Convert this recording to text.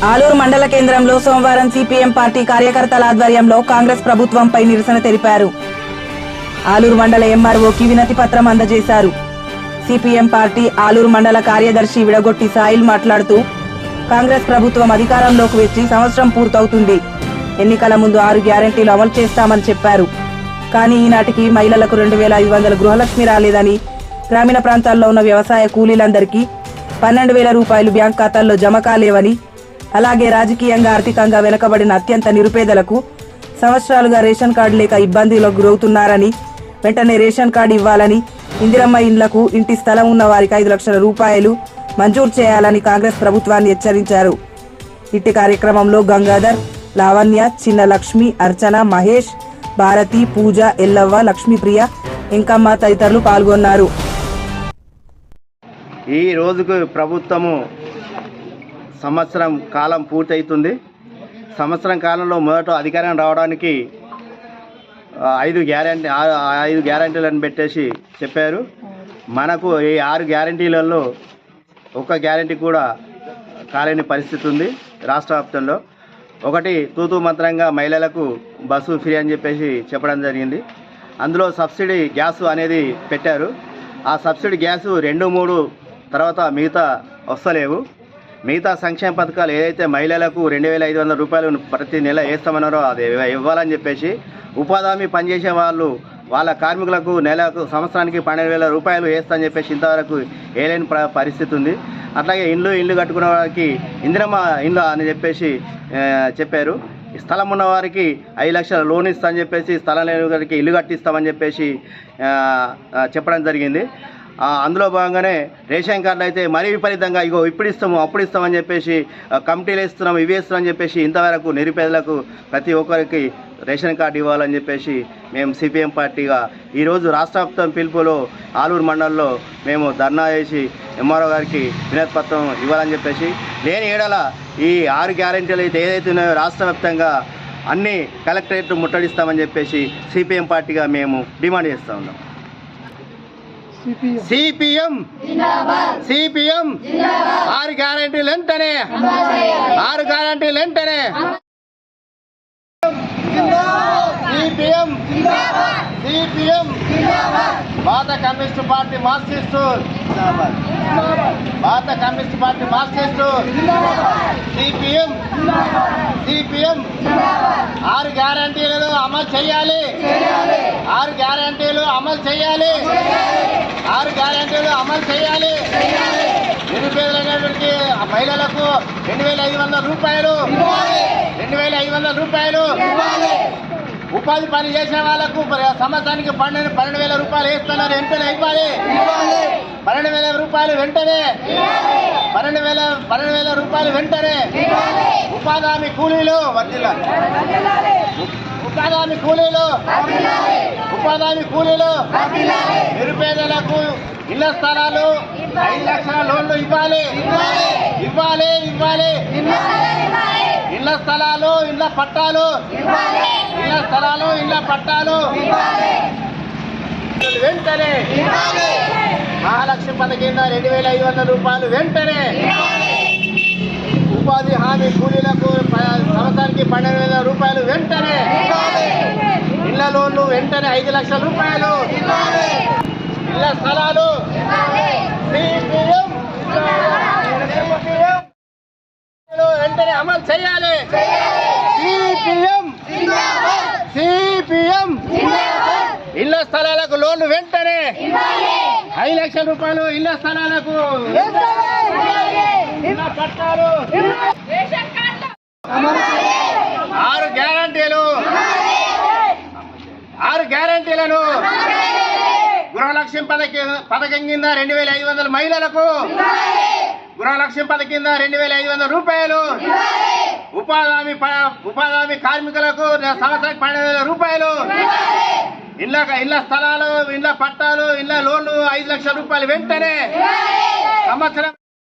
ఆలూరు మండల కేంద్రంలో సోమవారం సిపిఎం పార్టీ కార్యకర్తల ఆధ్వర్యంలో కాంగ్రెస్ ప్రభుత్వంపై నిరసన తెలిపారు. ఆలూరు మండల ఎంఆర్ఓకి వినతి పత్రం అందజేశారు. సిపిఎం పార్టీ ఆలూరు మండల కార్యదర్శి విడగొట్టి సాయిల్ మాట్లాడుతూ, కాంగ్రెస్ ప్రభుత్వం అధికారంలోకి వచ్చి సంవత్సరం పూర్తవుతుంది. ఎన్నికల ముందు 6 గ్యారెంటీలు అమలు చేస్తామని చెప్పారు. కానీ ఈనాటికి మహిళలకు 2500 గృహలక్ష్మి రాలేదని, గ్రామీణ ప్రాంతాల్లో ఉన్న వ్యవసాయ కూలీలందరికీ 12,000 రూపాయలు బ్యాంక్ ఖాతాల్లో జమ కాలేవని, అలాగే రాజకీయంగా ఆర్థికంగా వెనుకబడిన అత్యంత నిరుపేదలకు సంవత్సరాలుగా రేషన్ కార్డు లేక ఇబ్బందులకు గురవుతున్నారని, వెంటనే రేషన్ కార్డు ఇవ్వాలని, ఇందిరమ్మ ఇండ్లకు ఇంటి స్థలం ఉన్న వారికి 5 లక్షల రూపాయలు మంజూరు చేయాలని కాంగ్రెస్ ప్రభుత్వాన్ని హెచ్చరించారు. ఇట్టి కార్యక్రమంలో గంగాధర్, లావణ్య, చిన్న లక్ష్మి, అర్చన, మహేష్, భారతి, పూజ, ఎల్లవ్వ, లక్ష్మీప్రియ, ఇంకమ్మ తదితరులు పాల్గొన్నారు. ఈ రోజుకు ప్రభుత్వము సంవత్సరం కాలం పూర్తవుతుంది. సంవత్సరం కాలంలో మొదట అధికారం రావడానికి 5 గ్యారెంటీలను పెట్టేసి చెప్పారు. మనకు ఈ 6 గ్యారెంటీలలో ఒక గ్యారెంటీ కూడా కాలేని పరిస్థితి ఉంది రాష్ట్ర వ్యాప్తంలో. ఒకటి తూతూ మంత్రంగా మహిళలకు బస్సు ఫ్రీ అని చెప్పేసి చెప్పడం జరిగింది. అందులో సబ్సిడీ గ్యాసు అనేది పెట్టారు. ఆ సబ్సిడీ గ్యాసు 2-3 తర్వాత మిగతా వస్తలేవు. మిగతా సంక్షేమ పథకాలు ఏదైతే మహిళలకు 2,500 రూపాయలు ప్రతి నెల వేస్తామన్నారో అది ఇవ్వాలని చెప్పేసి, ఉపాధి హామీ పనిచేసే వాళ్ళు వాళ్ళ కార్మికులకు నెలకు సంవత్సరానికి 12,000 రూపాయలు వేస్తామని చెప్పేసి ఇంతవరకు వేయలేని పరిస్థితి ఉంది. అట్లాగే ఇల్లు కట్టుకున్న వారికి ఇందిరమ్మ ఇల్లు అని చెప్పేసి చెప్పారు. స్థలం ఉన్న వారికి 5 లక్షల లోన్ ఇస్తామని చెప్పేసి, స్థలం లేని వారికి ఇల్లు కట్టిస్తామని చెప్పేసి చెప్పడం జరిగింది. అందులో భాగంగానే రేషన్ కార్డులు అయితే మరీ విపరీతంగా ఇగో ఇప్పుడు ఇస్తాము అప్పుడు ఇస్తామని చెప్పేసి కమిటీలు ఇస్తున్నాం ఇవి ఇస్తున్నామని చెప్పేసి ఇంతవరకు నిరుపేదలకు ప్రతి ఒక్కరికి రేషన్ కార్డు ఇవ్వాలని చెప్పేసి మేము సిపిఎం పార్టీగా ఈరోజు రాష్ట్ర వ్యాప్తం పిలుపులో ఆలూరు మండలంలో మేము ధర్నా చేసి ఎంఆర్ఓ గారికి వినతి పత్రం ఇవ్వాలని చెప్పేసి, లేని ఏడల ఈ 6 గ్యారెంటీలు అయితే ఏదైతే ఉన్నాయో రాష్ట్ర వ్యాప్తంగా అన్ని కలెక్టరేట్ ముట్టడిస్తామని చెప్పేసి సిపిఎం పార్టీగా మేము డిమాండ్ చేస్తూ ఉన్నాం. సిపిఎం 6 గ్యారెంటీలు వెంటనే 6 గ్యారెంటీలు వెంటనే సిపిఎం భారత కమ్యూనిస్ట్ పార్టీ మార్క్సిస్టు భారత కమ్యూనిస్ట్ పార్టీ మార్క్సిస్టు సిపిఎం 6 గ్యారెంటీలను అమలు చేయాలి. 6 గ్యారెంటీలు అమలు చేయాలి. 6 గ్యారెంటీలు అమలు చేయాలి. నిరుపేదలైనటువంటి మహిళలకు 2,500 రూపాయలు 2,500 రూపాయలు, ఉపాధి పని చేసే వాళ్ళకు సంవత్సరానికి 12,000 రూపాయలు వేస్తున్నారు. వెంటనే ఇవ్వాలి. 12,000 రూపాయలు వెంటనే 12,000 రూపాయలు వెంటనే. ఉపాధి హామీ కూలీలు నిరుపేదలకు ఇళ్ల స్థలాలు 5 లక్షల లోన్లు ఇవ్వాలి. ఇళ్ల స్థలాలు ఇళ్ల పట్టాలు వెంటనే. మహాలక్ష్మి పథకం కింద 2,500 రూపాయలు వెంటనే. ఉపాధి హామీ కూలీలకు సంవత్సరానికి 12,000 రూపాయలు వెంటనే. ఇళ్ల లోన్లు వెంటనే 5 లక్షల రూపాయలు. ఇళ్ల స్థలాలు వెంటనే అమలు చేయాలి. సిపిఎం ఇళ్ల స్థలాలకు లోన్లు వెంటనే 5 లక్షల రూపాయలు. ఇళ్ల స్థలాలకు పట్టాలు 6 గ్యారెంటీలను గృహలక్ష్మి పథకం కింద 2,500 మహిళలకు గృహలక్ష్మి పథకం కింద 2,500 రూపాయలు. ఉపాధి హామీ కార్మికులకు సంవత్సరానికి 12,000 రూపాయలు. ఇళ్ల స్థలాలు ఇళ్ల పట్టాలు ఇళ్ల లోన్లు 5 లక్షల రూపాయలు వెంటనే. సంవత్సరం